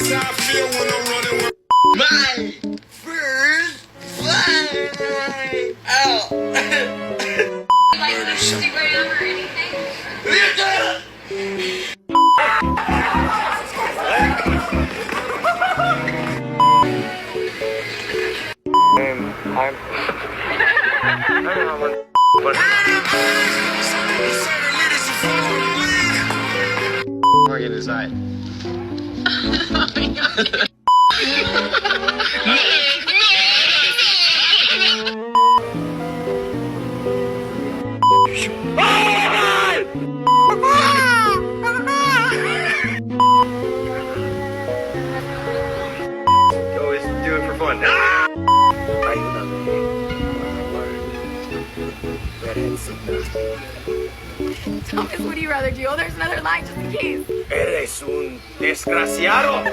That's how I feel when I'm running with my first fly. Ow. Like Instagram or anything? I'm I don't know what, but Morgan is I. Always do it for fun. Thomas, what do you rather do? Oh, there's another line just in case. Eres un desgraciado.